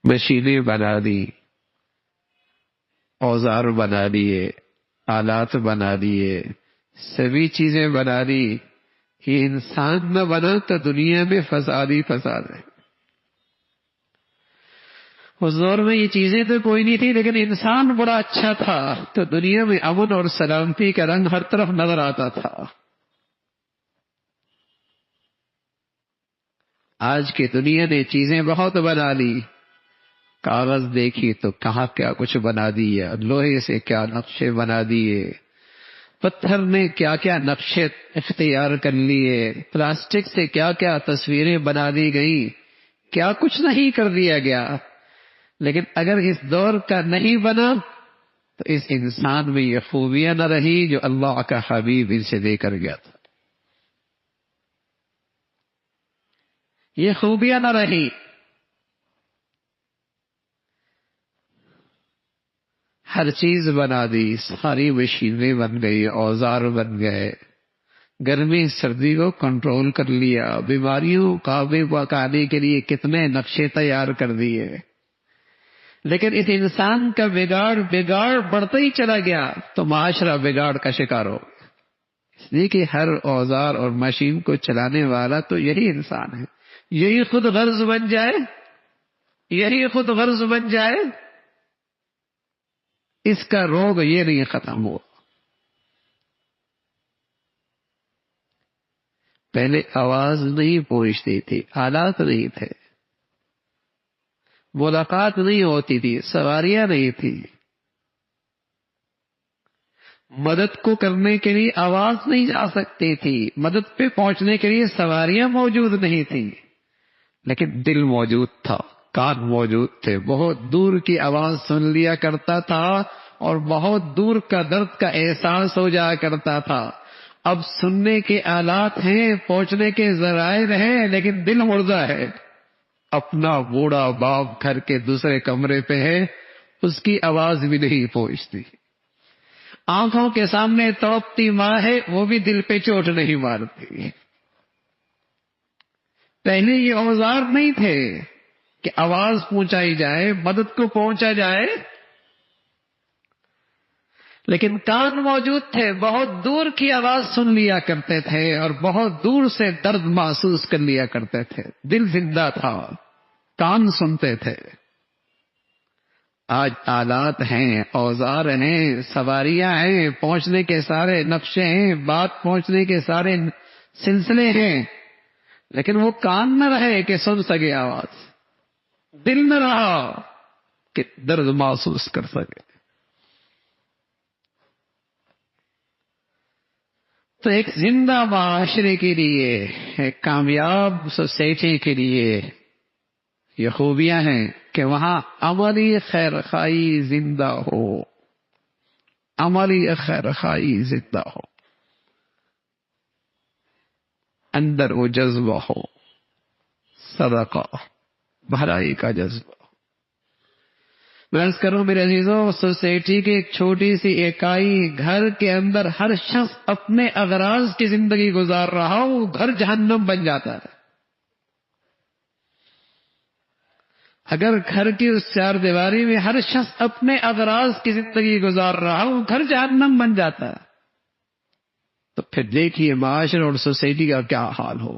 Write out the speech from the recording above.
مشینیں بنا دی، اوزار بنا دیے، آلات بنا دیے، سبھی چیزیں بنا دی. یہ انسان نہ بنا تو دنیا میں فساد ہی فساد ہے. اس دور میں یہ چیزیں تو کوئی نہیں تھی، لیکن انسان بڑا اچھا تھا تو دنیا میں امن اور سلامتی کا رنگ ہر طرف نظر آتا تھا. آج کی دنیا نے چیزیں بہت بنا لی. کاغذ دیکھی تو کہاں کیا کچھ بنا دیا، لوہے سے کیا نقشے بنا دیے، پتھر نے کیا کیا نقشے اختیار کر لیے، پلاسٹک سے کیا کیا تصویریں بنا دی گئی، کیا کچھ نہیں کر دیا گیا. لیکن اگر اس دور کا نہیں بنا تو اس انسان میں یہ خوبیاں نہ رہی جو اللہ کا حبیب ان سے دے کر گیا تھا. یہ خوبیاں نہ رہی. ہر چیز بنا دی، ساری مشینیں بن گئی، اوزار بن گئے، گرمی سردی کو کنٹرول کر لیا، بیماریوں قابو پانے کے لیے کتنے نقشے تیار کر دیے. لیکن اس انسان کا بگاڑ بڑھتا ہی چلا گیا تو معاشرہ بگاڑ کا شکار ہو گیا. اس لیے کہ ہر اوزار اور مشین کو چلانے والا تو یہی انسان ہے. یہی خود غرض بن جائے، اس کا روگ یہ نہیں ختم ہوا. پہلے آواز نہیں پہنچتی تھی، آلات نہیں تھے، ملاقات نہیں ہوتی تھی، سواریاں نہیں تھی، مدد کو کرنے کے لیے آواز نہیں جا سکتی تھی، مدد پہ پہنچنے کے لیے سواریاں موجود نہیں تھی. لیکن دل موجود تھا، کان موجود تھے، بہت دور کی آواز سن لیا کرتا تھا اور بہت دور کا درد کا احساس ہو جایا کرتا تھا. اب سننے کے آلات ہیں، پہنچنے کے ذرائع ہیں، لیکن دل مردہ ہے. اپنا بوڑھا باپ گھر کے دوسرے کمرے پہ ہے، اس کی آواز بھی نہیں پہنچتی. آنکھوں کے سامنے تڑپتی ماں ہے، وہ بھی دل پہ چوٹ نہیں مارتی. پہلے یہ اوزار نہیں تھے کہ آواز پہنچائی جائے، مدد کو پہنچا جائے، لیکن کان موجود تھے، بہت دور کی آواز سن لیا کرتے تھے اور بہت دور سے درد محسوس کر لیا کرتے تھے. دل زندہ تھا، کان سنتے تھے. آج آلات ہیں، اوزار ہیں، سواریاں ہیں، پہنچنے کے سارے نقشے ہیں، بات پہنچنے کے سارے سلسلے ہیں، لیکن وہ کان نہ رہے کہ سن سکے آواز، دل نہ رہا کہ درد محسوس کر سکے. تو ایک زندہ معاشرے کے لیے، ایک کامیاب سوسائٹی کے لیے یہ خوبیاں ہیں کہ وہاں عملی خیر خواہی زندہ ہو، عملی خیر خواہی زندہ ہو، اندر وہ جذبہ ہو، صدقہ، بھلائی کا جذبہ. میں عرض کروں میرے عزیزوں، سوسائٹی کی ایک چھوٹی سی اکائی گھر کے اندر ہر شخص اپنے اغراض کی زندگی گزار رہا ہو، وہ گھر جہنم بن جاتا ہے. اگر گھر کی اس چار دیواری میں ہر شخص اپنے اغراض کی زندگی گزار رہا ہو، گھر جہنم بن جاتا ہے. تو پھر دیکھیے معاشرے اور سوسائٹی کا کیا حال ہو.